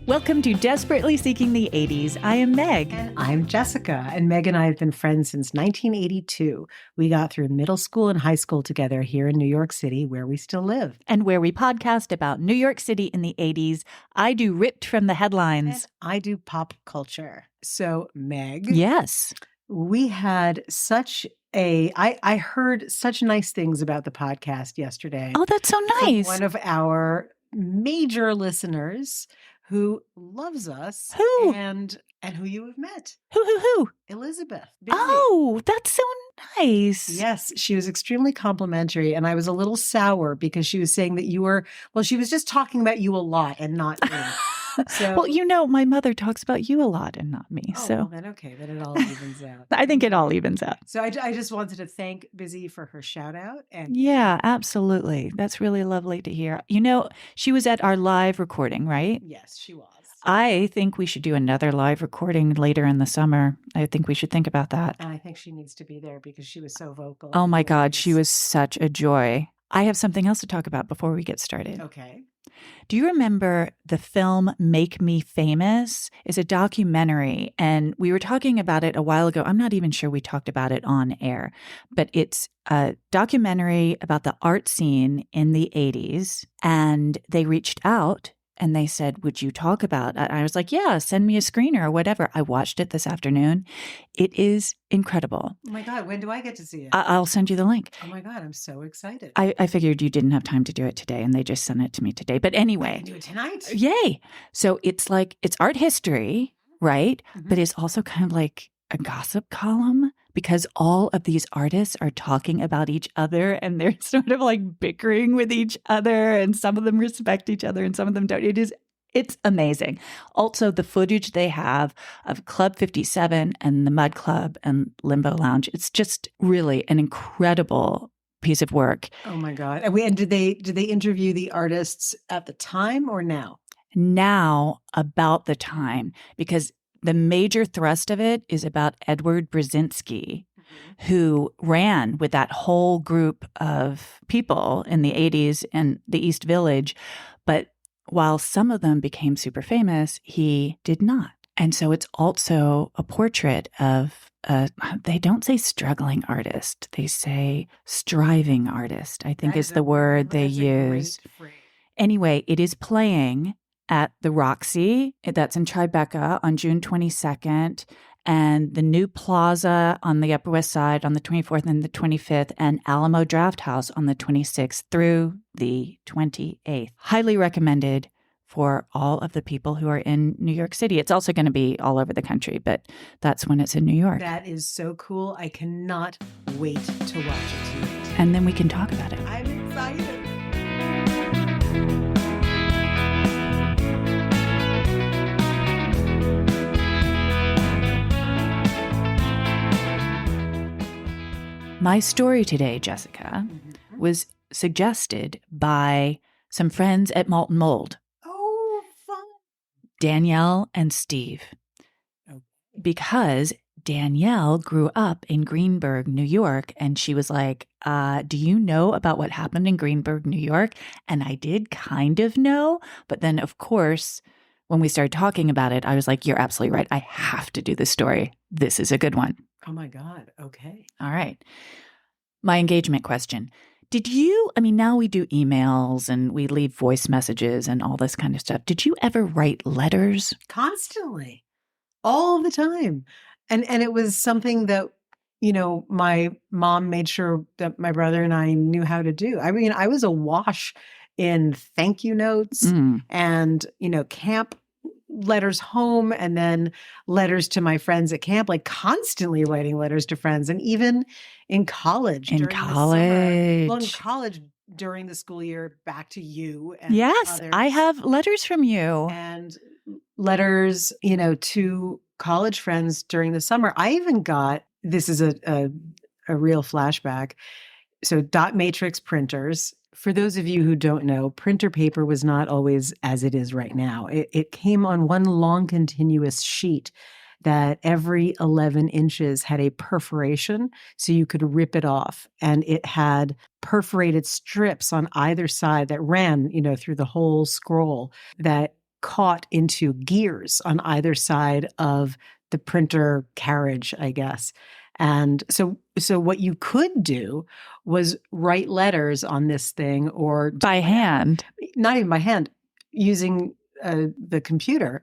Welcome to Desperately Seeking the 80s. I am Meg. And I'm Jessica. And Meg and I have been friends since 1982. We got through middle school and high school together here in New York City, where we still live. And where we podcast about New York City in the 80s. I do Ripped from the Headlines. And I do pop culture. So, Meg. Yes. We had I heard such nice things about the podcast yesterday. Oh, that's so nice. One of our major listeners who loves us. Who? And who you have met. Who? Elizabeth. Bailey. Oh, that's so nice. Yes, she was extremely complimentary. And I was a little sour because she was saying that she was just talking about you a lot and not me. So, well, my mother talks about you a lot and not me. Oh, so well, then okay, then it all evens out. I think it all evens out. So I just wanted to thank Busy for her shout out. And yeah, absolutely. That's really lovely to hear. She was at our live recording, right? Yes, she was. I think we should do another live recording later in the summer. I think we should think about that. And I think she needs to be there because she was so vocal. Oh my God, she was such a joy. I have something else to talk about before we get started. Okay. Do you remember the film Make Me Famous? It's a documentary, and we were talking about it a while ago. I'm not even sure we talked about it on air, but it's a documentary about the art scene in the 80s, and they reached out and they said, would you talk about it? I was like, yeah, send me a screener or whatever. I watched it this afternoon. It is incredible. Oh my God, when do I get to see it? I'll send you the link. Oh my God, I'm so excited. I figured you didn't have time to do it today, and they just sent it to me today. But anyway. I can do it tonight. Yay. So it's art history, right? Mm-hmm. But it's also kind of like a gossip column because all of these artists are talking about each other and they're sort of like bickering with each other, and some of them respect each other and some of them don't. It's amazing. Also, the footage they have of Club 57 and the Mud Club and Limbo Lounge, it's just really an incredible piece of work. Oh my God. And did they interview the artists at the time or now? Now, about the time, because the major thrust of it is about Edward Brzezinski, who ran with that whole group of people in the 80s in the East Village. But while some of them became super famous, he did not. And so it's also a portrait of, they don't say struggling artist, they say striving artist, I think is the word they use. Anyway, it is playing at the Roxy, that's in Tribeca, on June 22nd, and the New Plaza on the Upper West Side on the 24th and the 25th, and Alamo Draft House on the 26th through the 28th. Highly recommended for all of the people who are in New York City. It's also going to be all over the country, but that's when it's in New York. That is so cool. I cannot wait to watch it tonight. And then we can talk about it. I'm excited. My story today, Jessica, was suggested by some friends at Malt and Mold. Oh, fun. Danielle and Steve. Okay. Because Danielle grew up in Greenburgh, New York, and she was like, do you know about what happened in Greenburgh, New York? And I did kind of know, but then, of course, when we started talking about it, I was like, you're absolutely right. I have to do this story. This is a good one. Oh my God. Okay. All right. My engagement question. Now we do emails and we leave voice messages and all this kind of stuff. Did you ever write letters? Constantly. All the time. And it was something that, my mom made sure that my brother and I knew how to do. I mean, I was awash in thank you notes and, camp letters home and then letters to my friends at camp, like constantly writing letters to friends. And even in college. In college during the school year, back to you. And yes, others. I have letters from you. And letters, to college friends during the summer. I even got, this is a real flashback. So dot matrix printers. For those of you who don't know, printer paper was not always as it is right now. It came on one long continuous sheet that every 11 inches had a perforation so you could rip it off. And it had perforated strips on either side that ran, through the whole scroll that caught into gears on either side of the printer carriage, I guess. And so what you could do was write letters on this thing, or By hand. not even by hand, using the computer,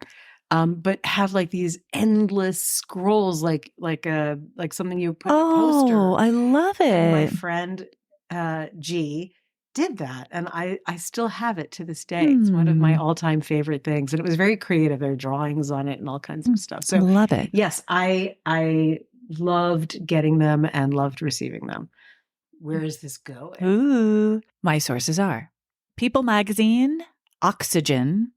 but have like these endless scrolls, like something you put in a poster. Oh, I love And my it. friend G did that, and I still have it to this day. It's one of my all-time favorite things, and it was very creative. There are drawings on it and all kinds of stuff. So love it. Yes, I loved getting them and loved receiving them. Where is this going? Ooh. My sources are People Magazine, Oxygen,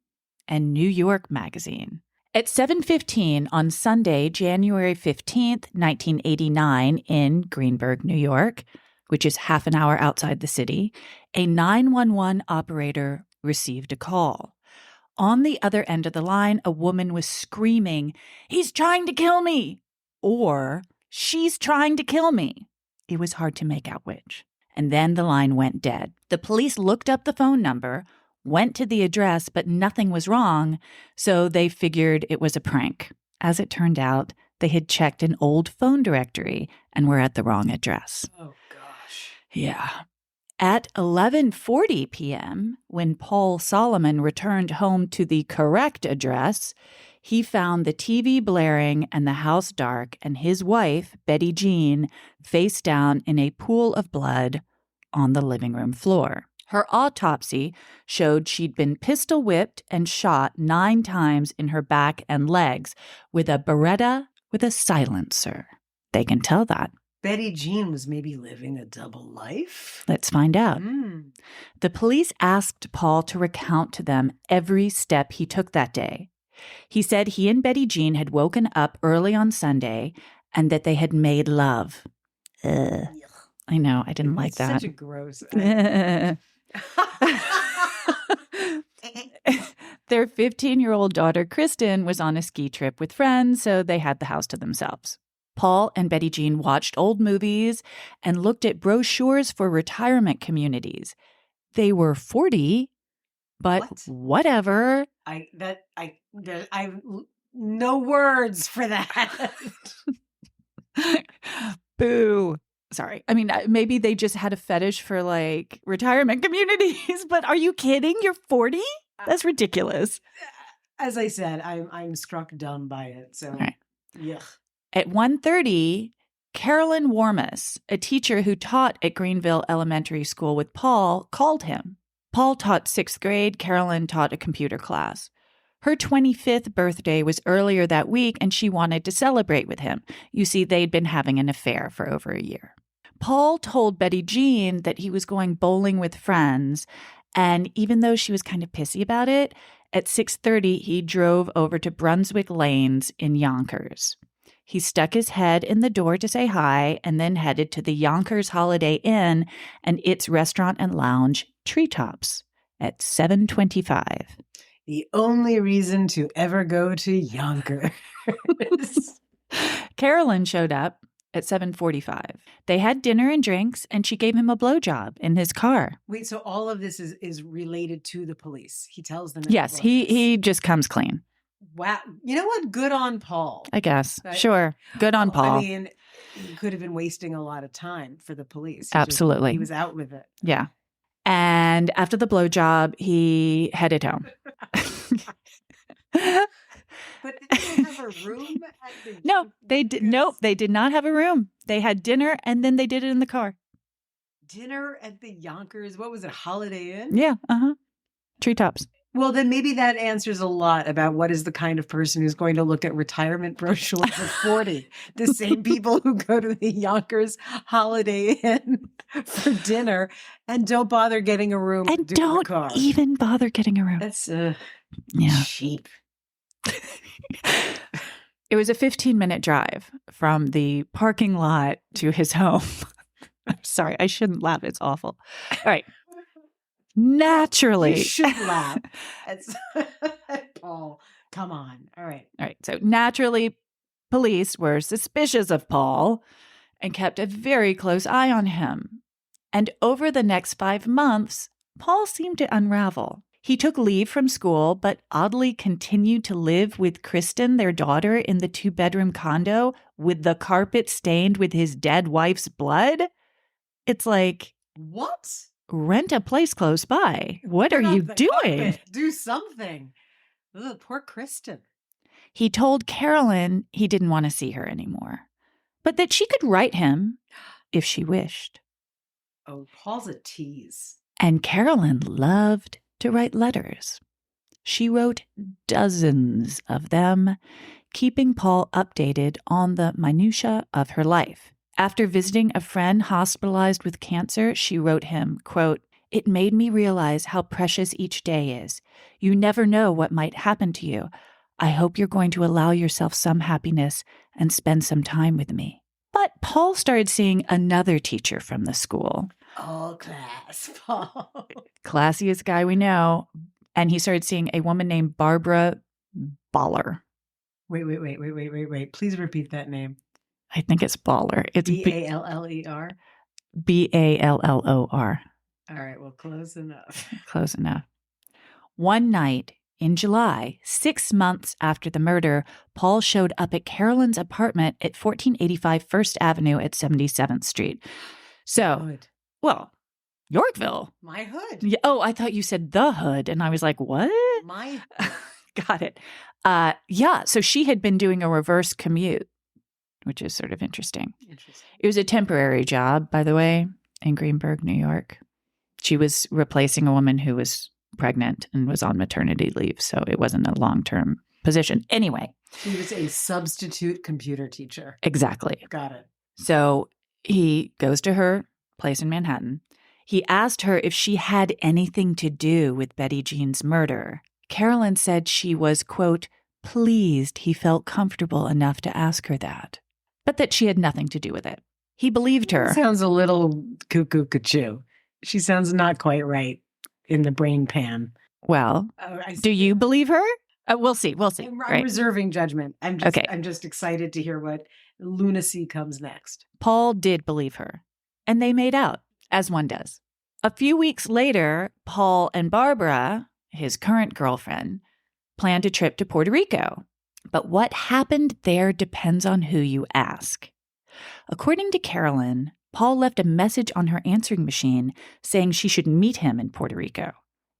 and New York Magazine. At 7:15 on Sunday, January 15th, 1989, in Greenburgh, New York, which is half an hour outside the city, a 911 operator received a call. On the other end of the line, a woman was screaming, "He's trying to kill me!" or "She's trying to kill me." It was hard to make out which. And then the line went dead. The police looked up the phone number, went to the address, but nothing was wrong, so they figured it was a prank. As it turned out, they had checked an old phone directory and were at the wrong address. Oh, gosh. Yeah. At 11:40 p.m., when Paul Solomon returned home to the correct address, he found the TV blaring and the house dark, and his wife, Betty Jean, face down in a pool of blood on the living room floor. Her autopsy showed she'd been pistol whipped and shot 9 times in her back and legs with a Beretta with a silencer. They can tell that. Betty Jean was maybe living a double life? Let's find out. The police asked Paul to recount to them every step he took that day. He said he and Betty Jean had woken up early on Sunday and that they had made love. I know, I didn't like that. Such a gross. Their 15-year-old daughter, Kristen, was on a ski trip with friends, so they had the house to themselves. Paul and Betty Jean watched old movies and looked at brochures for retirement communities. They were 40, but whatever. I have no words for that. Boo. Sorry. I mean, maybe they just had a fetish for like retirement communities, but are you kidding? You're 40? That's ridiculous. As I said, I'm struck dumb by it. So, right. Yeah. At 1:30, Carolyn Warmus, a teacher who taught at Greenville Elementary School with Paul, called him. Paul taught 6th grade. Carolyn taught a computer class. Her 25th birthday was earlier that week, and she wanted to celebrate with him. You see, they'd been having an affair for over a year. Paul told Betty Jean that he was going bowling with friends, and even though she was kind of pissy about it, at 6:30, he drove over to Brunswick Lanes in Yonkers. He stuck his head in the door to say hi and then headed to the Yonkers Holiday Inn and its restaurant and lounge, Treetops, at 7:25. The only reason to ever go to Yonkers. Carolyn showed up at 7:45. They had dinner and drinks, and she gave him a blowjob in his car. Wait, so all of this is related to the police? He tells them. Yes, he just comes clean. Wow. You know what? Good on Paul. I guess. Sure. Good on Paul. I mean, he could have been wasting a lot of time for the police. Absolutely. He was out with it. Yeah. And after the blowjob, he headed home. But did they have a room? No, they did. Nope, they did not have a room. They had dinner, and then they did it in the car. Dinner at the Yonkers? What was it? Holiday Inn? Yeah. Treetops. Well, then maybe that answers a lot about what is the kind of person who's going to look at retirement brochures at 40. The same people who go to the Yonkers Holiday Inn for dinner and don't bother getting a room and don't car. Even bother getting a room. That's cheap. It was a 15-minute drive from the parking lot to his home. I'm sorry, I shouldn't laugh. It's awful. All right. Naturally. You should laugh. Paul, come on. All right. So naturally, police were suspicious of Paul and kept a very close eye on him. And over the next 5 months, Paul seemed to unravel. He took leave from school, but oddly continued to live with Kristen, their daughter, in the 2-bedroom condo with the carpet stained with his dead wife's blood. It's like, what? Rent a place close by. What are you doing? Carpet. Do something. Ugh, poor Kristen. He told Carolyn he didn't want to see her anymore, but that she could write him if she wished. Oh, Paul's a tease. And Carolyn loved to write letters. She wrote dozens of them, keeping Paul updated on the minutiae of her life. After visiting a friend hospitalized with cancer, she wrote him, quote, "It made me realize how precious each day is. You never know what might happen to you. I hope you're going to allow yourself some happiness and spend some time with me." But Paul started seeing another teacher from the school. All class, Paul. Classiest guy we know. And he started seeing a woman named Barbara Baller. Wait. Please repeat that name. I think it's Baller. It's Baller. Ballor. All right, well, close enough. Close enough. One night in July, 6 months after the murder, Paul showed up at Carolyn's apartment at 1485 First Avenue at 77th Street. So, Hood. Well, Yorkville. My hood. Yeah, oh, I thought you said the hood. And I was like, what? My Got it. Yeah, so she had been doing a reverse commute, which is sort of interesting. It was a temporary job, by the way, in Greenburgh, New York. She was replacing a woman who was pregnant and was on maternity leave, so it wasn't a long-term position. Anyway. She was a substitute computer teacher. Exactly. Got it. So he goes to her place in Manhattan. He asked her if she had anything to do with Betty Jean's murder. Carolyn said she was, quote, pleased he felt comfortable enough to ask her that, but that she had nothing to do with it. He believed her. Sounds a little cuckoo. She sounds not quite right in the brain pan. Well, do you believe her? We'll see. I'm right? reserving judgment. I'm just excited to hear what lunacy comes next. Paul did believe her, and they made out, as one does. A few weeks later, Paul and Barbara, his current girlfriend, planned a trip to Puerto Rico. But what happened there depends on who you ask. According to Carolyn, Paul left a message on her answering machine saying she should meet him in Puerto Rico.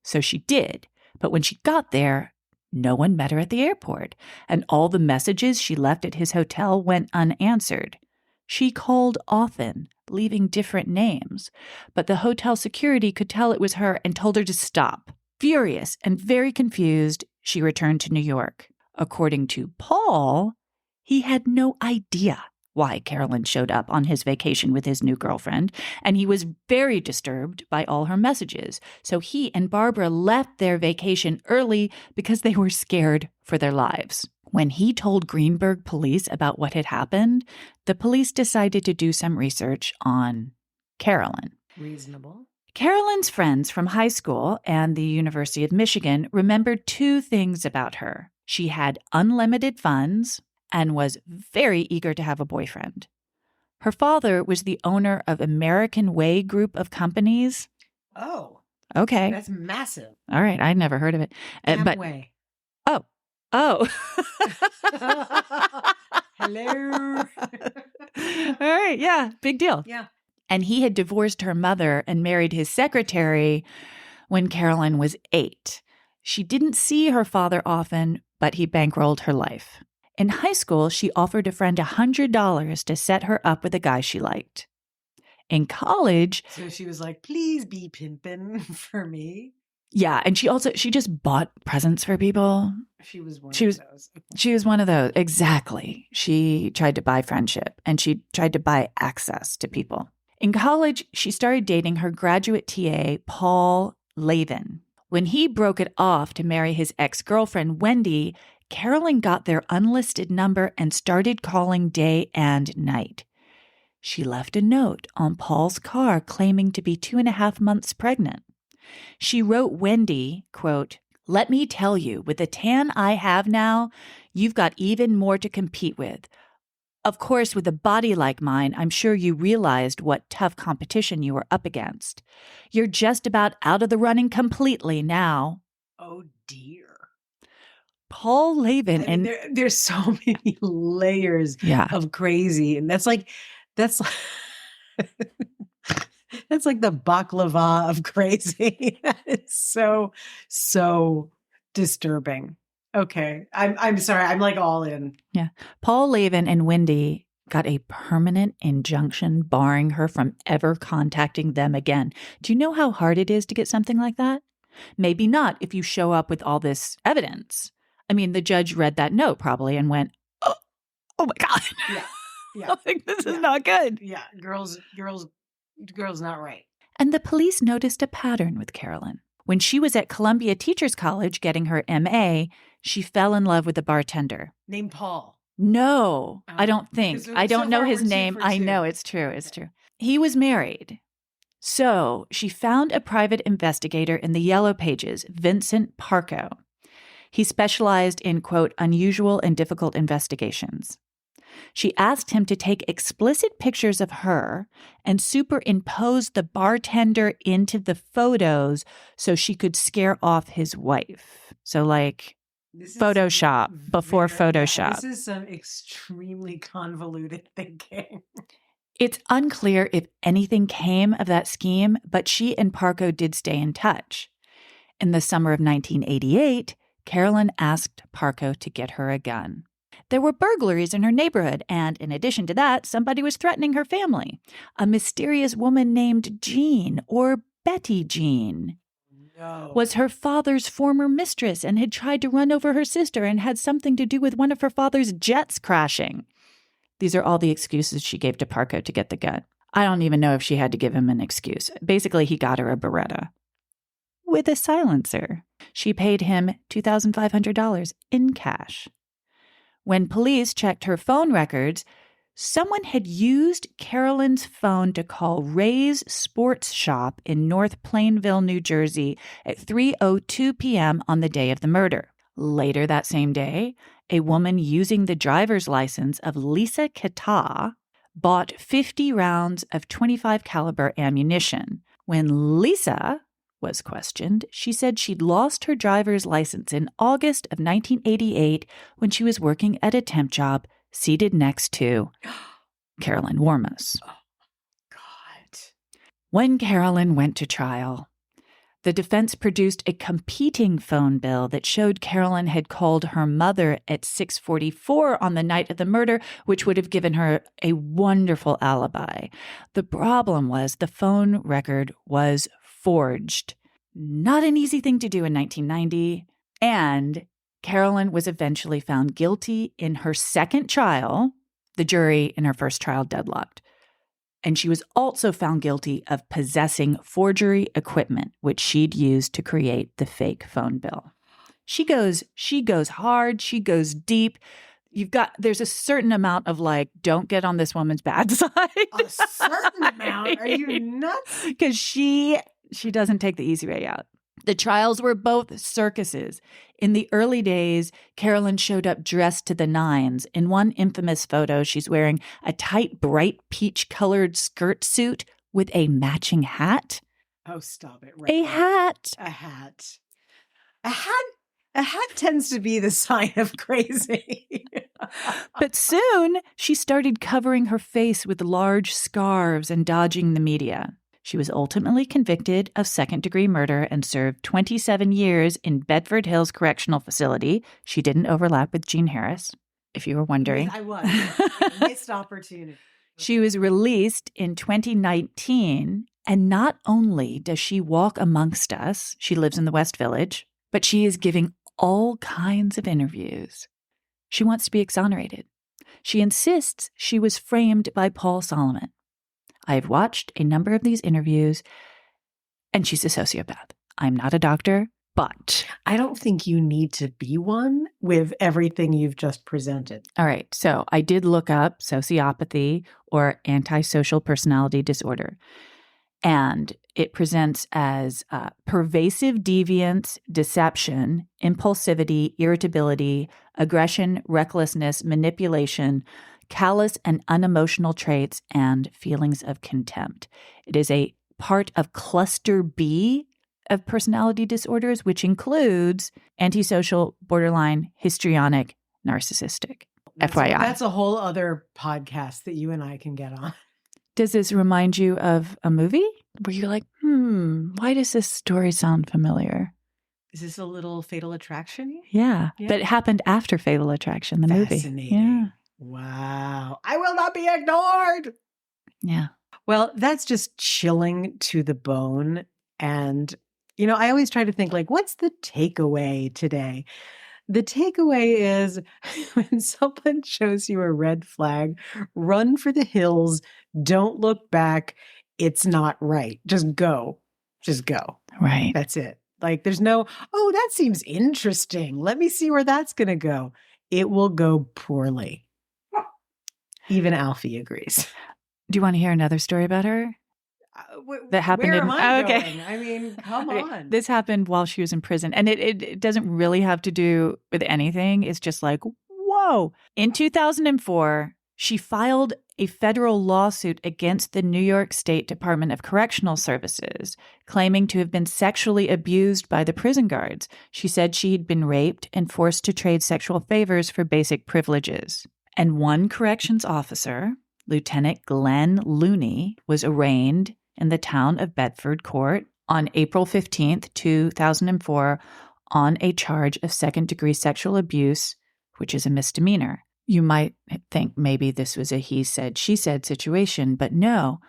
So she did, but when she got there, no one met her at the airport, and all the messages she left at his hotel went unanswered. She called often, leaving different names, but the hotel security could tell it was her and told her to stop. Furious and very confused, she returned to New York. According to Paul, he had no idea why Carolyn showed up on his vacation with his new girlfriend, and he was very disturbed by all her messages. So he and Barbara left their vacation early because they were scared for their lives. When he told Greenburgh police about what had happened, the police decided to do some research on Carolyn. Reasonable. Carolyn's friends from high school and the University of Michigan remembered 2 things about her. She had unlimited funds and was very eager to have a boyfriend. Her father was the owner of American Way Group of companies. Oh. Okay. That's massive. All right. I'd never heard of it. Amway. Oh. Hello. All right. Yeah. Big deal. Yeah. And he had divorced her mother and married his secretary when Carolyn was 8. She didn't see her father often, but he bankrolled her life. In high school, she offered a friend $100 to set her up with a guy she liked. In college... So she was like, please be pimpin' for me. Yeah, and she just bought presents for people. She was one of those. She was one of those. Exactly. She tried to buy friendship, and she tried to buy access to people. In college, she started dating her graduate TA, Paul Lavin. When he broke it off to marry his ex-girlfriend, Wendy, Carolyn got their unlisted number and started calling day and night. She left a note on Paul's car claiming to be 2.5 months pregnant. She wrote Wendy, quote, "Let me tell you, with the tan I have now, you've got even more to compete with. Of course, with a body like mine, I'm sure you realized what tough competition you were up against. You're just about out of the running completely now. dear. Paul Lavin. I mean, there's so many layers of crazy. And that's like that's the baklava of crazy. It's so disturbing. Okay. I'm sorry. I'm like all in. Yeah. Paul Lavin and Wendy got a permanent injunction barring her from ever contacting them again. Do you know how hard it is to get something like that? Maybe not if you show up with all this evidence. I mean, the judge read that note probably and went, oh my God. Yeah. Like, this is not good. Yeah. Girls not right. And the police noticed a pattern with Carolyn. When she was at Columbia Teachers College getting her MA, she fell in love with a bartender. Named Paul. No, I don't think. I don't know his name. I know it's true. It's true. He was married. So she found a private investigator in the Yellow Pages, Vincent Parco. He specialized in, quote, unusual and difficult investigations. She asked him to take explicit pictures of her and superimpose the bartender into the photos so she could scare off his wife. So like Photoshop before Photoshop. This is some extremely convoluted thinking. It's unclear if anything came of that scheme, but she and Parco did stay in touch. In the summer of 1988, Carolyn asked Parco to get her a gun. There were burglaries in her neighborhood, and in addition to that, somebody was threatening her family. A mysterious woman named Jean, or Betty Jean, was her father's former mistress and had tried to run over her sister and had something to do with one of her father's jets crashing. These are all the excuses she gave to Parco to get the gun. I don't even know if she had to give him an excuse. Basically, he got her a Beretta with a silencer. She paid him $2,500 in cash. When police checked her phone records, someone had used Carolyn's phone to call Ray's Sports Shop in North Plainville, New Jersey at 3:02 p.m. on the day of the murder. Later that same day, a woman using the driver's license of Lisa Kata bought 50 rounds of .25 caliber ammunition. When Lisa was questioned, she said she'd lost her driver's license in August of 1988 when she was working at a temp job seated next to Carolyn Warmus. Oh, God. When Carolyn went to trial, the defense produced a competing phone bill that showed Carolyn had called her mother at 6:44 on the night of the murder, which would have given her a wonderful alibi. The problem was the phone record was forged. Not an easy thing to do in 1990. And Carolyn was eventually found guilty in her second trial. The jury in her first trial deadlocked. And she was also found guilty of possessing forgery equipment, which she'd used to create the fake phone bill. She goes hard, she goes deep. There's a certain amount of like, don't get on this woman's bad side. A certain amount? Are you nuts? Because she doesn't take the easy way out. The trials were both circuses. In the early days, Carolyn showed up dressed to the nines. In one infamous photo, she's wearing a tight, bright peach-colored skirt suit with a matching hat. Oh, stop it. Right. A hat. A hat tends to be the sign of crazy. But soon, she started covering her face with large scarves and dodging the media. She was ultimately convicted of second-degree murder and served 27 years in Bedford Hills Correctional Facility. She didn't overlap with Jean Harris, if you were wondering. I was. Missed opportunity. She was released in 2019, and not only does she walk amongst us, she lives in the West Village, but she is giving all kinds of interviews. She wants to be exonerated. She insists she was framed by Paul Solomon. I've watched a number of these interviews, and she's a sociopath. I'm not a doctor, but I don't think you need to be one with everything you've just presented. All right. So I did look up sociopathy or antisocial personality disorder, and it presents as pervasive deviance, deception, impulsivity, irritability, aggression, recklessness, manipulation, callous and unemotional traits, and feelings of contempt. It is a part of Cluster B of personality disorders, which includes antisocial, borderline, histrionic, narcissistic. FYI. That's a whole other podcast that you and I can get on. Does this remind you of a movie where you're like, why does this story sound familiar? Is this a little Fatal Attraction? Yeah. But it happened after Fatal Attraction, the movie. Fascinating. Yeah. Wow. I will not be ignored. Yeah. Well, that's just chilling to the bone. And, I always try to think like, what's the takeaway today? The takeaway is when someone shows you a red flag, run for the hills. Don't look back. It's not right. Just go. Just go. Right. That's it. Like there's no, oh, that seems interesting. Let me see where that's going to go. It will go poorly. Even Alfie agrees. Do you want to hear another story about her? That happened where in. am I okay. going? I mean, come on. This happened while she was in prison, and it doesn't really have to do with anything. It's just like, whoa. In 2004, she filed a federal lawsuit against the New York State Department of Correctional Services, claiming to have been sexually abused by the prison guards. She said she had been raped and forced to trade sexual favors for basic privileges. And one corrections officer, Lieutenant Glenn Looney, was arraigned in the town of Bedford Court on April 15th, 2004, on a charge of second-degree sexual abuse, which is a misdemeanor. You might think maybe this was a he said, she said situation, but no.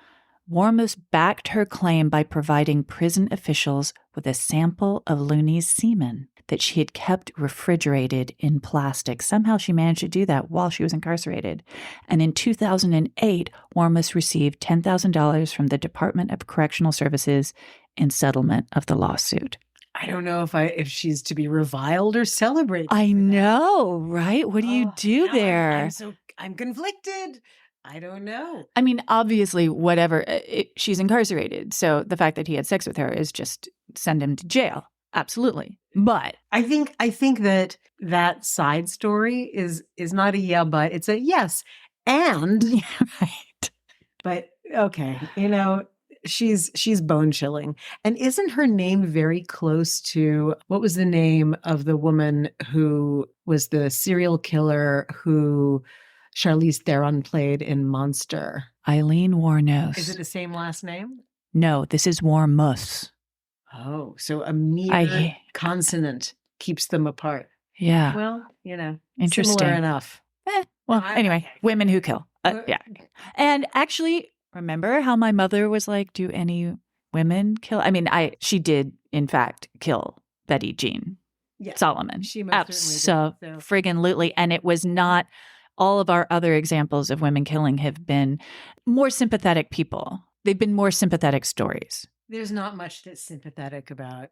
Warmus backed her claim by providing prison officials with a sample of Looney's semen that she had kept refrigerated in plastic. Somehow she managed to do that while she was incarcerated. And in 2008, Warmus received $10,000 from the Department of Correctional Services in settlement of the lawsuit. I don't know if she's to be reviled or celebrated. I know, right? What do you do there? I'm conflicted. I don't know. I mean, obviously, whatever, she's incarcerated. So the fact that he had sex with her is just send him to jail. Absolutely. But I think that side story is not a yeah, but it's a yes. And yeah, right. But okay, she's bone chilling. And isn't her name very close to what was the name of the woman who was the serial killer who Charlize Theron played in Monster? Eileen Wuornos. Is it the same last name? No, this is Wuormus. Oh, so a mere consonant keeps them apart. Yeah. Well, interesting. Similar enough. Anyway, women who kill. Yeah. And actually, remember how my mother was like, do any women kill? I mean, she did, in fact, kill Betty Jean Solomon. She most certainly did. Friggin' lutely. And it was not, all of our other examples of women killing have been more sympathetic people. They've been more sympathetic stories. There's not much that's sympathetic about.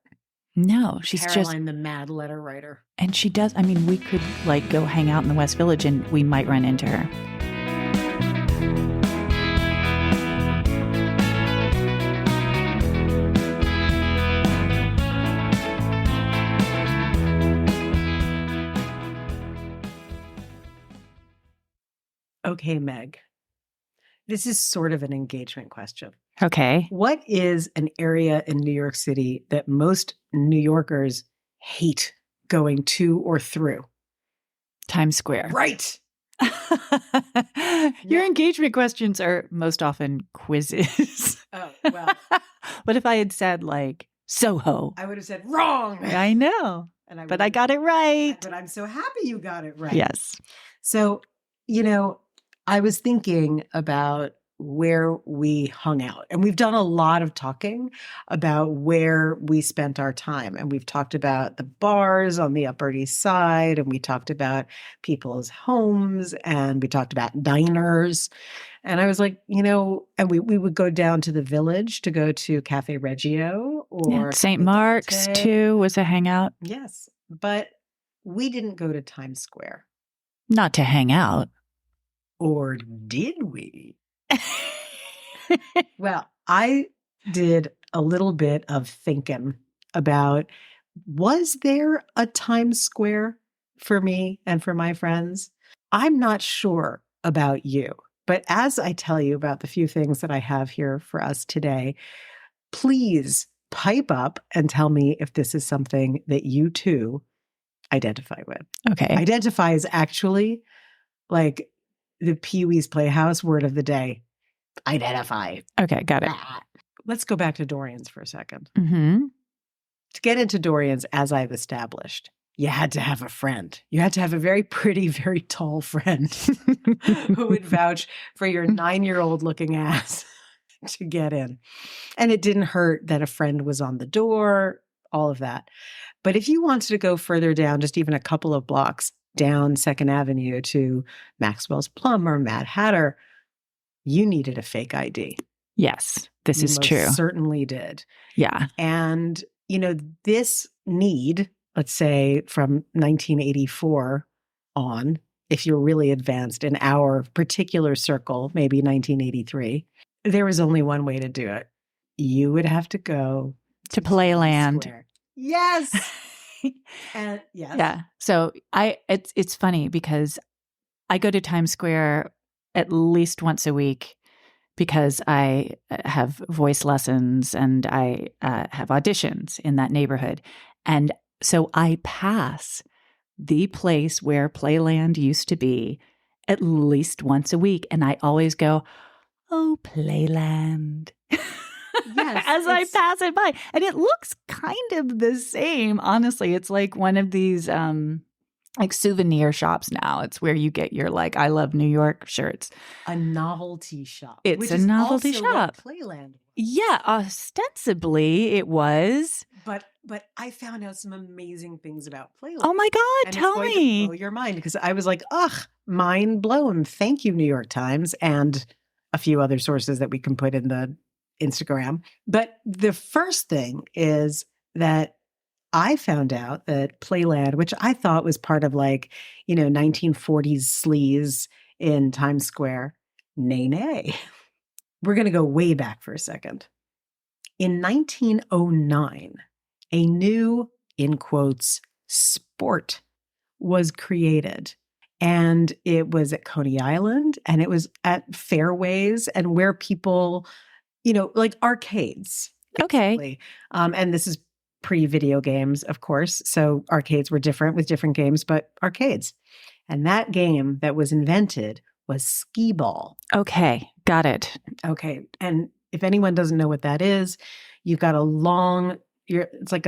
No, she's Caroline, the mad letter writer. And she does. I mean, we could go hang out in the West Village and we might run into her. Okay, Meg. This is sort of an engagement question. Okay. What is an area in New York City that most New Yorkers hate going to or through? Times Square. Right. Your engagement questions are most often quizzes. Oh, well. What if I had said Soho? I would have said wrong. I know. But I got it right. But I'm so happy you got it right. Yes. So, I was thinking about where we hung out, and we've done a lot of talking about where we spent our time. And we've talked about the bars on the Upper East Side, and we talked about people's homes, and we talked about diners. And I was like, and we would go down to the Village to go to Cafe Reggio or St. Mark's too was a hangout. Yes. But we didn't go to Times Square. Not to hang out. Or did we? Well, I did a little bit of thinking about, was there a Times Square for me and for my friends? I'm not sure about you, but as I tell you about the few things that I have here for us today, please pipe up and tell me if this is something that you too identify with. Okay. Identify is actually like the Pee-wee's Playhouse word of the day. Identify. Okay, got it. Let's go back to Dorian's for a second. Mm-hmm. To get into Dorian's, as I've established, you had to have a friend. You had to have a very pretty, very tall friend who would vouch for your 9-year-old looking ass to get in. And it didn't hurt that a friend was on the door, all of that. But if you wanted to go further down, just even a couple of blocks down 2nd Avenue to Maxwell's Plum or Mad Hatter, you needed a fake ID. Yes, this You is most true. Certainly did. Yeah. And, this need, let's say from 1984 on, if you're really advanced in our particular circle, maybe 1983, there was only one way to do it. You would have to go To Playland. Square. Yes. And yes. Yeah. So it's funny because I go to Times Square at least once a week because I have voice lessons and I have auditions in that neighborhood. And so I pass the place where Playland used to be at least once a week. And I always go, oh, Playland. Yes, As I pass it by. And it looks kind of the same. Honestly, it's like one of these like souvenir shops now. It's where you get your like I love New York shirts. A novelty shop. It's which a is novelty also shop. What Playland was. Yeah, ostensibly it was. But I found out some amazing things about Playland. Oh my God, and tell it's going me. to blow your mind because I was like, ugh, mind blown. Thank you, New York Times, and a few other sources that we can put in the Instagram. But the first thing is that I found out that Playland, which I thought was part of 1940s sleaze in Times Square, nay. We're going to go way back for a second. In 1909, a new, in quotes, sport was created. And it was at Coney Island and it was at fairways and where people, like arcades. Okay. And this is pre-video games, of course. So arcades were different with different games, but arcades. And that game that was invented was skee ball. Okay, got it. Okay. And if anyone doesn't know what that is, you've got it's like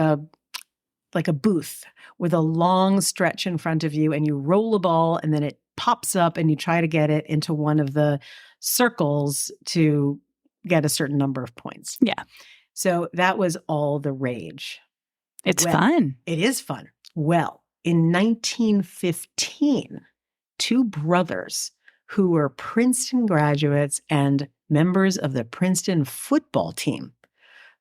a booth with a long stretch in front of you and you roll a ball and then it pops up and you try to get it into one of the circles to get a certain number of points. Yeah. So that was all the rage. It's fun. It is fun. Well, in 1915, 2 brothers who were Princeton graduates and members of the Princeton football team,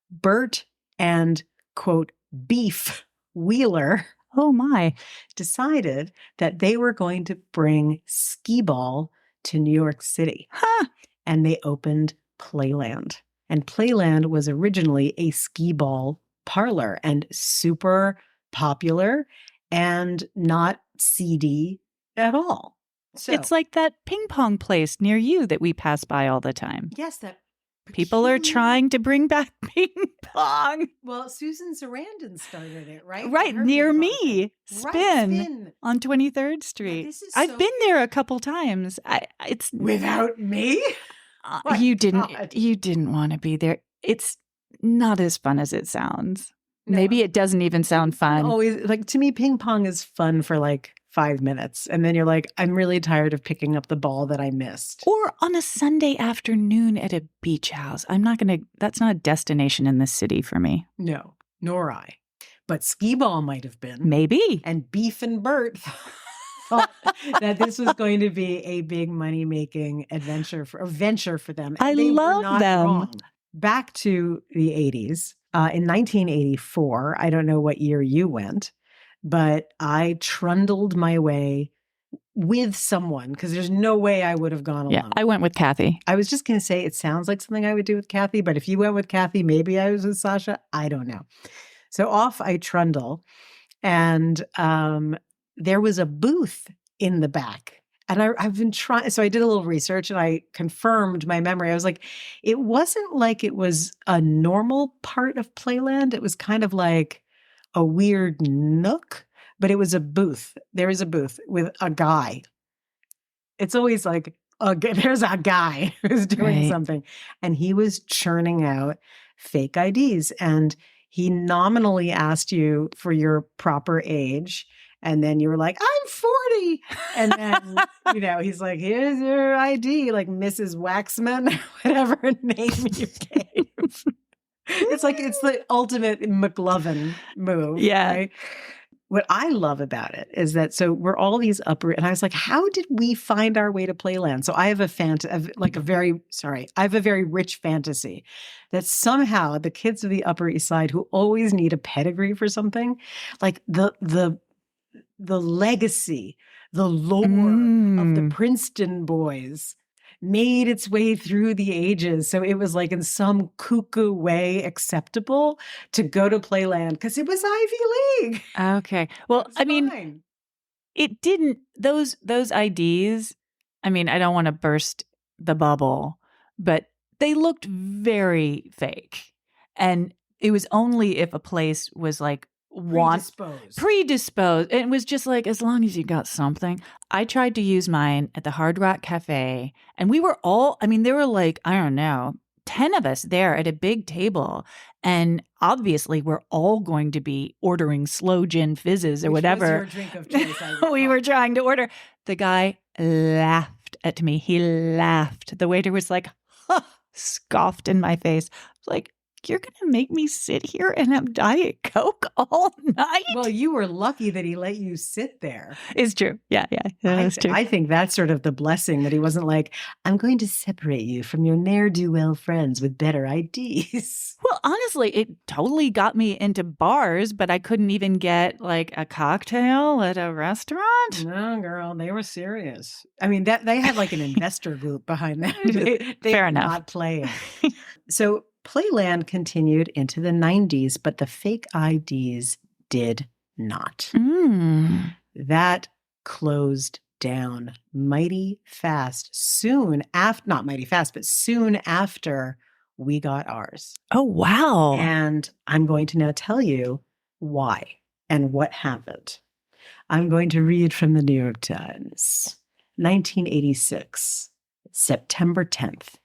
Bert and, quote, Beef Wheeler, Oh my. decided that they were going to bring skee ball to New York City. Huh. And they opened Playland. And Playland was originally a skee ball parlor and super popular and not seedy at all. So It's like that ping pong place near you that we pass by all the time. yes, that People are peculiar- trying to bring back ping pong. Well, Susan Sarandon started it, right? Right, Her near ping pong me. thing. Spin. Right, Spin. On 23rd Street. this is I've so been there a couple times. It's Without me? My you God. didn't want to be there. It's not as fun as it sounds. No. Maybe it doesn't even sound fun. Always, to me, ping pong is fun for 5 minutes. And then you're like, I'm really tired of picking up the ball that I missed. Or on a Sunday afternoon at a beach house. That's not a destination in this city for me. No, nor I. But skee ball might have been. Maybe. And Beef and Bert thought that this was going to be a big money-making venture for them. And I they were love not them. wrong. Back to the 80s. In 1984, I don't know what year you went, but I trundled my way with someone because there's no way I would have gone alone. Yeah, I went with Kathy. I was just going to say it sounds like something I would do with Kathy, but if you went with Kathy, maybe I was with Sasha. I don't know. So off I trundle, and there was a booth in the back And I've been trying. So I did a little research and I confirmed my memory. I was like, it wasn't like it was a normal part of Playland. It was kind of like a weird nook, but it was a booth. There is a booth with a guy. It's always like, there's a guy who's doing something. And he was churning out fake IDs. And he nominally asked you for your proper age. And then you were like, I'm 40. And then, he's like, here's your ID, like Mrs. Waxman, whatever name you gave. It's like, it's the ultimate McLovin move. Yeah. Right? What I love about it is that, so we're all these upper, and I was like, how did we find our way to Playland? So I have I have a very rich fantasy that somehow the kids of the Upper East Side who always need a pedigree for something, like the legacy, the lore of the Princeton boys made its way through the ages. So it was like in some cuckoo way acceptable to go to Playland because it was Ivy League. Okay. Well, I mean, Fine. it didn't, those IDs, I mean, I don't want to burst the bubble, but they looked very fake. And it was only if a place was like predisposed. And it was just like, as long as you got something. I tried to use mine at the Hard Rock Cafe, and we were all, I mean, there were like, I don't know, 10 of us there at a big table. And obviously we're all going to be ordering slow gin fizzes or whatever. Was your drink of choice, we were trying to order. The guy laughed at me. He laughed. The waiter was like, scoffed in my face. I was like, you're going to make me sit here and have Diet Coke all night? Well, you were lucky that he let you sit there. It's true. Yeah. It's true. I think that's sort of the blessing, that he wasn't like, I'm going to separate you from your ne'er-do-well friends with better IDs. Well, honestly, it totally got me into bars, but I couldn't even get like a cocktail at a restaurant. No, girl, they were serious. I mean, that they had like an investor group behind them. They Fair were enough. not playing. So Playland continued into the 90s, but the fake IDs did not. That closed down mighty fast. Not mighty fast, but soon after we got ours. Oh, wow. And I'm going to now tell you why and what happened. I'm going to read from the New York Times. 1986, September 10th.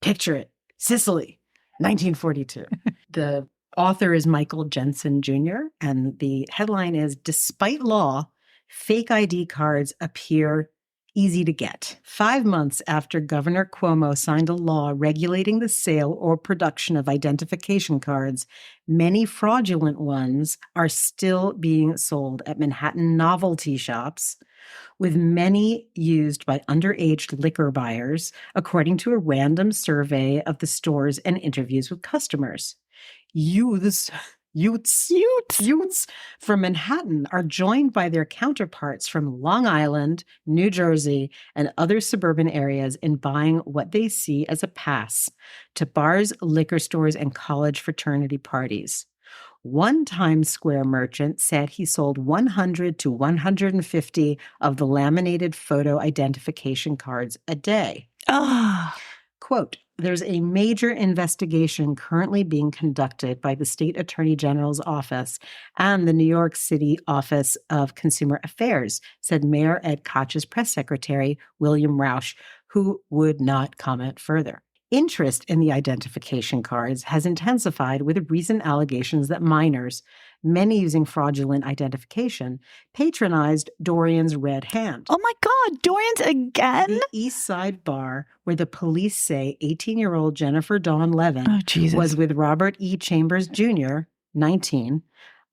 Picture it, Sicily. 1942. The author is Michael Jensen Jr., and the headline is, Despite Law, Fake ID Cards Appear Easy to Get. 5 months after Governor Cuomo signed a law regulating the sale or production of identification cards, many fraudulent ones are still being sold at Manhattan novelty shops, with many used by underage liquor buyers, according to a random survey of the stores and interviews with customers. Youths from Manhattan are joined by their counterparts from Long Island, New Jersey, and other suburban areas in buying what they see as a pass to bars, liquor stores, and college fraternity parties. One Times Square merchant said he sold 100 to 150 of the laminated photo identification cards a day. Quote, there's a major investigation currently being conducted by the State Attorney General's office and the New York City Office of Consumer Affairs, said Mayor Ed Koch's press secretary, William Rausch, who would not comment further. Interest in the identification cards has intensified with recent allegations that minors, many using fraudulent identification, patronized Dorian's Red Hand. Oh my God, Dorian's again? The East Side bar where the police say 18-year-old Jennifer Dawn Levin was with Robert E. Chambers Jr., 19,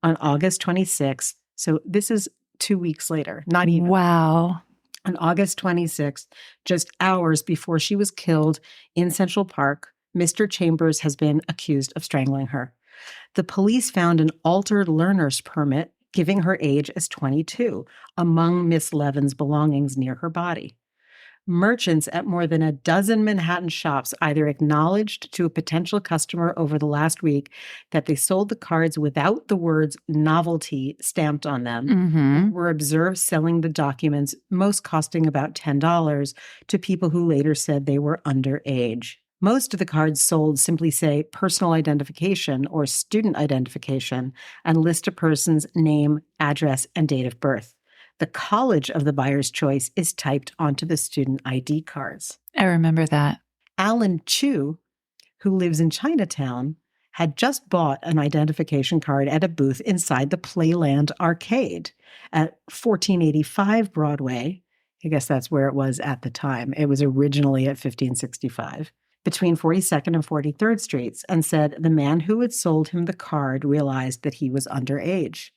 on August 26th. So this is 2 weeks later, not even. Wow. On August 26th, just hours before she was killed in Central Park, Mr. Chambers has been accused of strangling her. The police found an altered learner's permit giving her age as 22 among Miss Levin's belongings near her body. Merchants at more than a dozen Manhattan shops either acknowledged to a potential customer over the last week that they sold the cards without the words novelty stamped on them, Mm-hmm. were observed selling the documents, most costing about $10, to people who later said they were underage. Most of the cards sold simply say personal identification or student identification and list a person's name, address, and date of birth. The college of the buyer's choice is typed onto the student ID cards. I remember that. Alan Chu, who lives in Chinatown, had just bought an identification card at a booth inside the Playland arcade at 1485 Broadway. I guess that's where it was at the time. It was originally at 1565. Between 42nd and 43rd Streets, and said the man who had sold him the card realized that he was underage.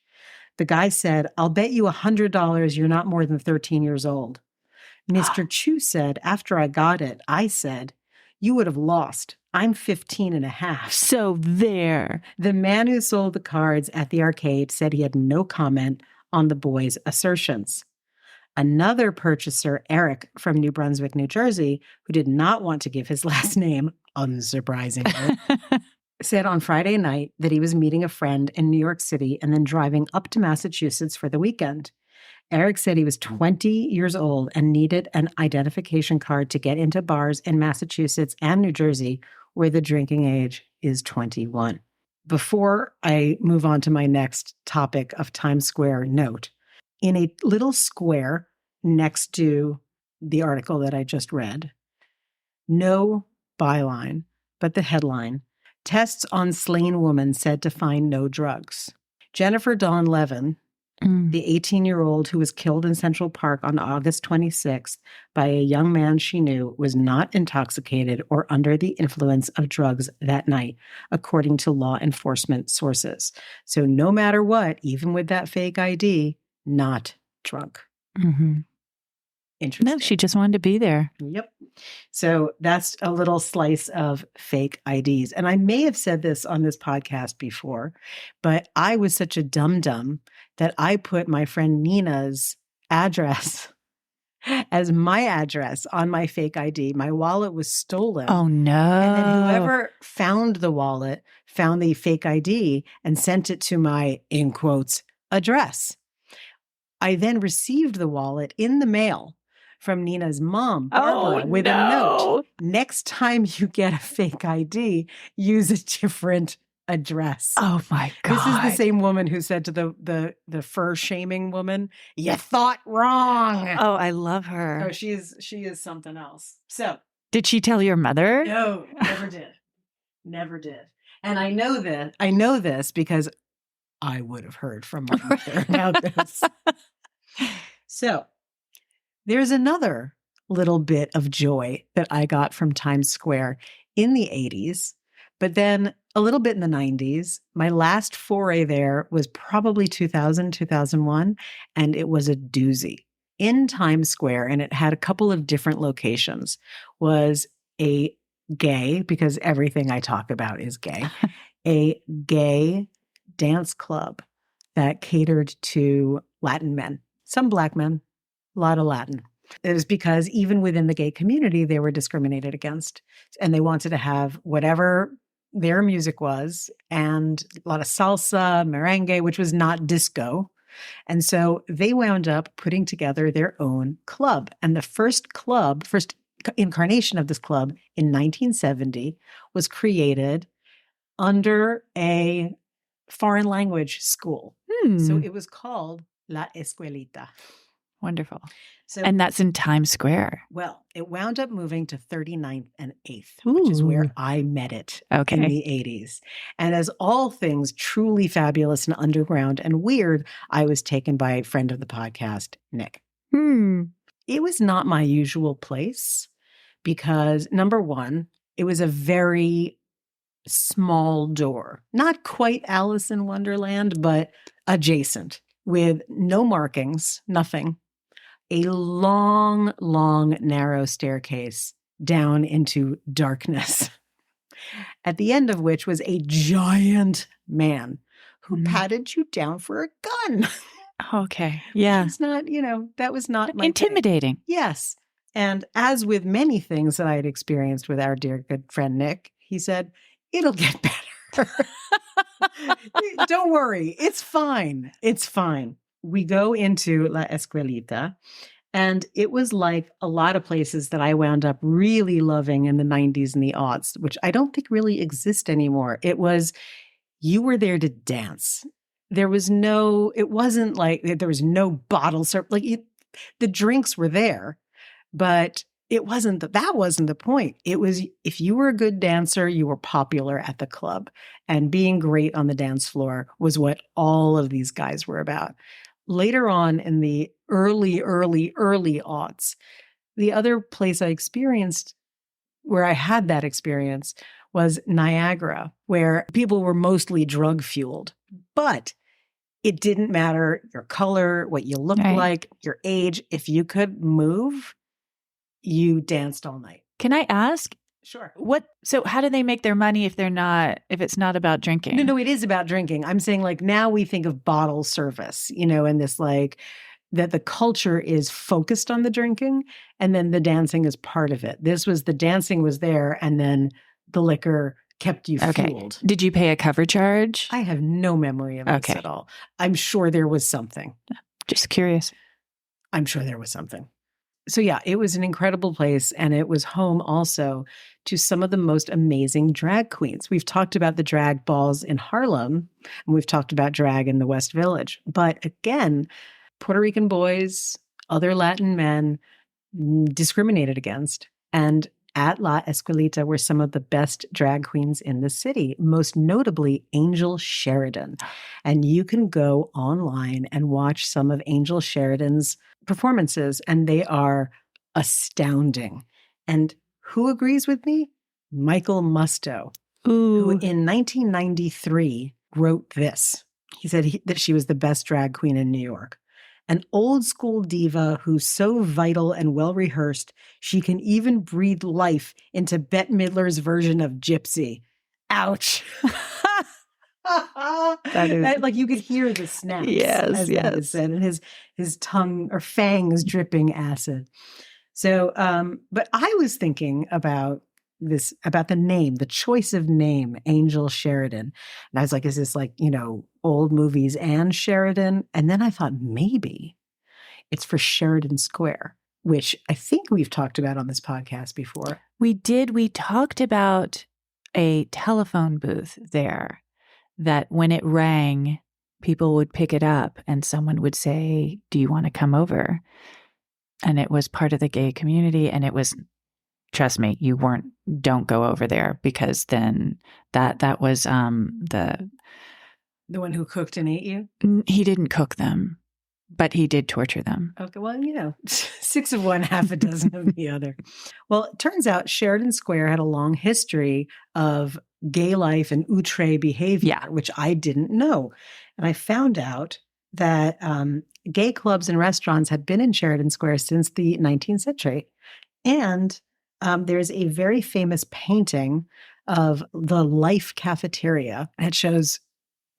The guy said, "I'll bet you $100 you're not more than 13 years old." Mr. Chu said, "After I got it, I said, you would have lost. I'm 15 and a half. So there. The man who sold the cards at the arcade said he had no comment on the boy's assertions. Another purchaser, Eric from New Brunswick, New Jersey, who did not want to give his last name, unsurprisingly, said on Friday night that he was meeting a friend in New York City and then driving up to Massachusetts for the weekend. Eric said he was 20 years old and needed an identification card to get into bars in Massachusetts and New Jersey, where the drinking age is 21. Before I move on to my next topic of Times Square note, in a little square next to the article that I just read, no byline, but the headline, "Tests on slain woman said to find no drugs." Jennifer Dawn Levin, the 18-year-old who was killed in Central Park on August 26th by a young man she knew, was not intoxicated or under the influence of drugs that night, according to law enforcement sources. So no matter what, even with that fake ID, not drunk. Mm-hmm. Interesting. No, she just wanted to be there. Yep. So that's a little slice of fake IDs. And I may have said this on this podcast before, but I was such a dum-dum that I put my friend Nina's address as my address on my fake ID. My wallet was stolen. Oh, no. And then whoever found the wallet found the fake ID and sent it to my, in quotes, address. I then received the wallet in the mail from Nina's mom, Barbara, with a note. Next time you get a fake ID, use a different address. Oh my God. This is the same woman who said to the fur shaming woman, "You thought wrong." Oh, I love her. Oh, she is something else. So did she tell your mother? no, never did. Never did. And I know this because I would have heard from my mother about this. So there's another little bit of joy that I got from Times Square in the 80s, but then a little bit in the 90s. My last foray there was probably 2000, 2001, and it was a doozy. In Times Square, and it had a couple of different locations, was a gay, because everything I talk about is gay, a gay dance club that catered to Latin men, some Black men, a lot of Latin. It was because even within the gay community, they were discriminated against, and they wanted to have whatever their music was, and a lot of salsa, merengue, which was not disco. And so they wound up putting together their own club. And the first incarnation of this club in 1970 was created under a foreign language school. So it was called La Escuelita. Wonderful. So, And that's in Times Square. well, it wound up moving to 39th and 8th, which is where I met it in the 80s. And as all things truly fabulous and underground and weird, I was taken by a friend of the podcast, Nick. It was not my usual place because, number one, it was a very small door, not quite Alice in Wonderland, but adjacent, with no markings, nothing. A long, long, narrow staircase down into darkness, at the end of which was a giant man who patted you down for a gun. Okay. Yeah. It's not, that was not my Intimidating. thing. Yes. And as with many things that I had experienced with our dear good friend Nick, he said, it'll get better. Don't worry. It's fine. It's fine. We go into La Escuelita, and it was like a lot of places that I wound up really loving in the 90s and the aughts, which I don't think really exist anymore. It was, you were there to dance. There was no, it wasn't like there was no bottle service. The drinks were there, but that wasn't the point. It was, if you were a good dancer, you were popular at the club, and being great on the dance floor was what all of these guys were about. Later on in the early aughts, the other place I experienced where I had that experience was Niagara, where people were mostly drug fueled, but it didn't matter your color, what you looked like, your age. If you could move, you danced all night. Can I ask? Sure. So how do they make their money if it's not about drinking? No, it is about drinking. I'm saying like now we think of bottle service, and this like that the culture is focused on the drinking and then the dancing is part of it. This was the dancing was there and then the liquor kept you fueled. Did you pay a cover charge? I have no memory of this at all. I'm sure there was something. Just curious. I'm sure there was something. So yeah, it was an incredible place, and it was home also to some of the most amazing drag queens. We've talked about the drag balls in Harlem, and we've talked about drag in the West Village. But again, Puerto Rican boys, other Latin men, discriminated against. And at La Escuelita were some of the best drag queens in the city, most notably Angel Sheridan. And you can go online and watch some of Angel Sheridan's performances, and they are astounding. And who agrees with me? Michael Musto, who in 1993 wrote this. He said that she was the best drag queen in New York. An old school diva who's so vital and well-rehearsed, she can even breathe life into Bette Midler's version of Gypsy. Ouch. Like you could hear the snaps. As he said, and his tongue or fangs dripping acid. So, but I was thinking about the name, the choice of name, Angel Sheridan. And I was like, is this like, old movies and Sheridan? And then I thought maybe it's for Sheridan Square, which I think we've talked about on this podcast before. We did. We talked about a telephone booth there that when it rang, people would pick it up and someone would say, do you want to come over? And it was part of the gay community. And it was, trust me, don't go over there, because then that was the one who cooked and ate you? He didn't cook them, but he did torture them. Okay, well, 6 of one, half a dozen of the other. Well, it turns out Sheridan Square had a long history of gay life and outre behavior, which I didn't know. And I found out that gay clubs and restaurants had been in Sheridan Square since the 19th century. And there's a very famous painting of the Life Cafeteria. It shows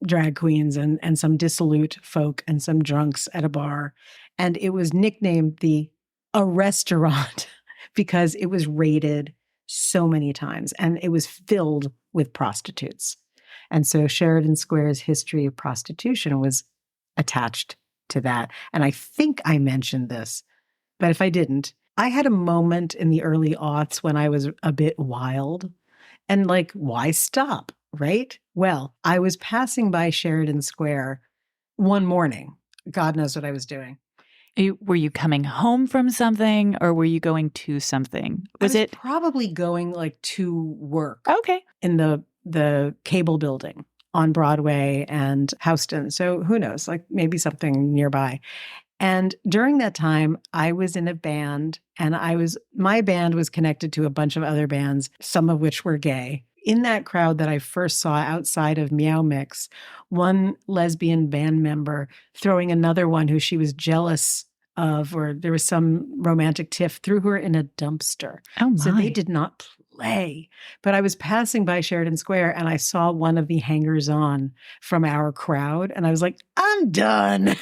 drag queens and some dissolute folk and some drunks at a bar. And it was nicknamed a restaurant because it was raided so many times and it was filled with prostitutes. And so Sheridan Square's history of prostitution was attached to that. And I think I mentioned this, but if I didn't, I had a moment in the early aughts when I was a bit wild and like, why stop? Right? Well, I was passing by Sheridan Square one morning. God knows what I was doing. Were you coming home from something or were you going to something? Was it probably going like to work? Okay. In the cable building on Broadway and Houston. So who knows, like maybe something nearby. And during that time, I was in a band and my band was connected to a bunch of other bands, some of which were gay. In that crowd that I first saw outside of Meow Mix, one lesbian band member throwing another one who she was jealous of, or there was some romantic tiff, threw her in a dumpster. Oh my. So they did not play. But I was passing by Sheridan Square and I saw one of the hangers-on from our crowd. And I was like, I'm done.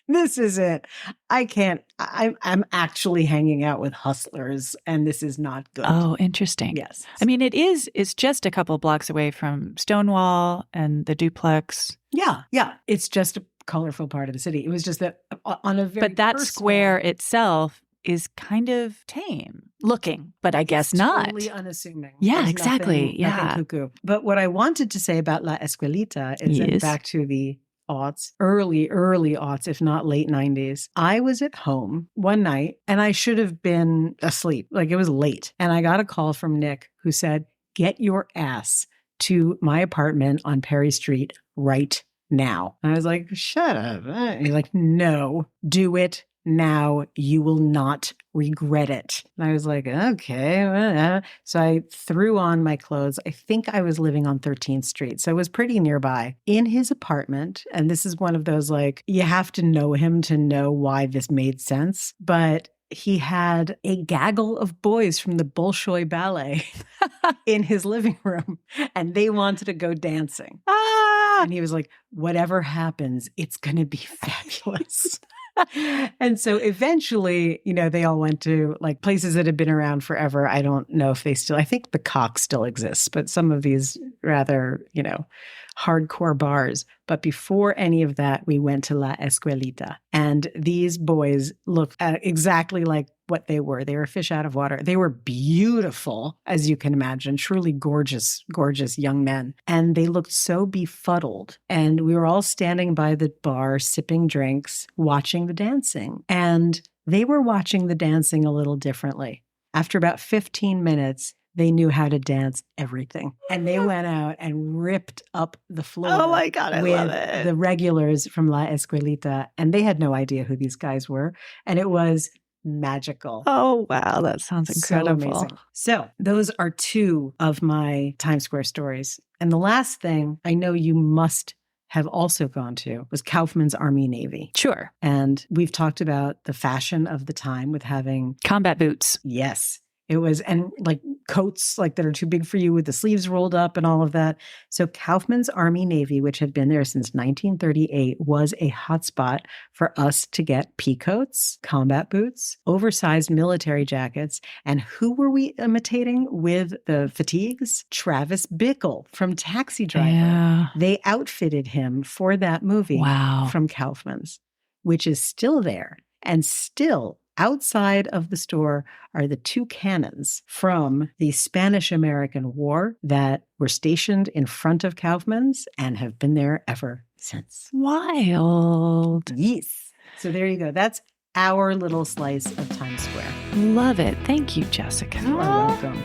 This is it. I'm actually hanging out with hustlers, and this is not good. Oh, interesting. Yes. I mean, it's just a couple blocks away from Stonewall and the duplex. Yeah. It's just a colorful part of the city. It was just that on a very But that personal, square itself is kind of tame looking, but I guess not. Totally unassuming. Yeah, There's exactly. Nothing cuckoo. But what I wanted to say about La Escuelita is that back to the aughts, early aughts, if not late 90s. I was at home one night and I should have been asleep. Like it was late. And I got a call from Nick who said, "Get your ass to my apartment on Perry Street right now." And I was like, "Shut up." And he's like, "No, do it now. You will not regret it." And I was like, okay. So I threw on my clothes. I think I was living on 13th Street. So it was pretty nearby in his apartment. And this is one of those, like, you have to know him to know why this made sense. But he had a gaggle of boys from the Bolshoi Ballet in his living room, and they wanted to go dancing. And he was like, "Whatever happens, it's going to be fabulous." And so eventually, they all went to like places that had been around forever. I don't know if they still, I think the Cock still exists, but some of these rather, hardcore bars. But before any of that, we went to La Escuelita. And these boys looked exactly like what they were. They were fish out of water. They were beautiful, as you can imagine, truly gorgeous, gorgeous young men. And they looked so befuddled. And we were all standing by the bar, sipping drinks, watching the dancing. And they were watching the dancing a little differently. After about 15 minutes, they knew how to dance everything. And they went out and ripped up the floor. Oh my God, I love it. The regulars from La Escuelita. And they had no idea who these guys were. And it was magical. Oh, wow. That sounds incredible. So amazing. So those are two of my Times Square stories. And the last thing I know you must have also gone to was Kaufmann's Army Navy. Sure. And we've talked about the fashion of the time with having combat boots. Yes. It was, and like coats like that are too big for you with the sleeves rolled up and all of that. So Kaufmann's Army Navy, which had been there since 1938, was a hotspot for us to get pea coats, combat boots, oversized military jackets. And who were we imitating with the fatigues? Travis Bickle from Taxi Driver. Yeah. They outfitted him for that movie from Kaufmann's, which is still there and still outside of the store are the two cannons from the Spanish-American War that were stationed in front of Kaufmann's and have been there ever since. Wild. Yes. So there you go. That's our little slice of Times Square. Love it. Thank you, Jessica. You are welcome.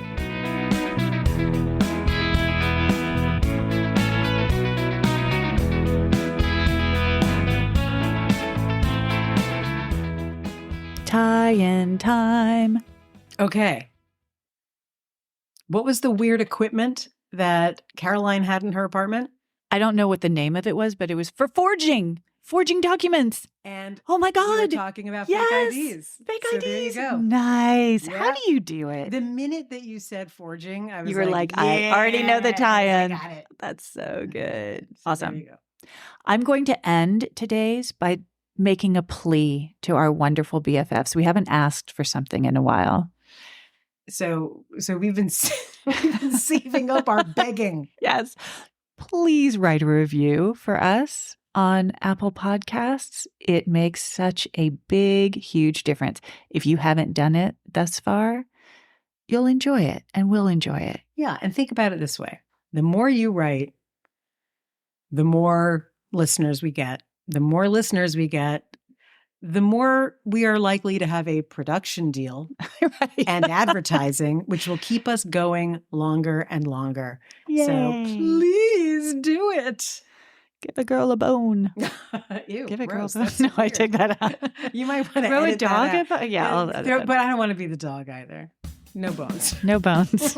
Tie-in time. Okay. What was the weird equipment that Caroline had in her apartment? I don't know what the name of it was, but it was for forging documents. And oh my God, we were talking about fake IDs. Fake so IDs. There you go. Nice. Yeah. How do you do it? The minute that you said forging, I was you were like yeah, I already know the tie-in. I got it. That's so good. So awesome. There you go. I'm going to end today's by making a plea to our wonderful BFFs. We haven't asked for something in a while. So we've been saving up our begging. Yes. Please write a review for us on Apple Podcasts. It makes such a big, huge difference. If you haven't done it thus far, you'll enjoy it and we'll enjoy it. Yeah. And think about it this way. The more you write, the more listeners we get. The more listeners we get, the more we are likely to have a production deal right. and advertising, which will keep us going longer and longer. Yay. So please do it. Give a girl a bone. Ew, give a gross. girl a bone. No, I take that out. You might want to throw edit a dog that out. Yeah, I'll edit but I don't want to be the dog either. No bones. No bones.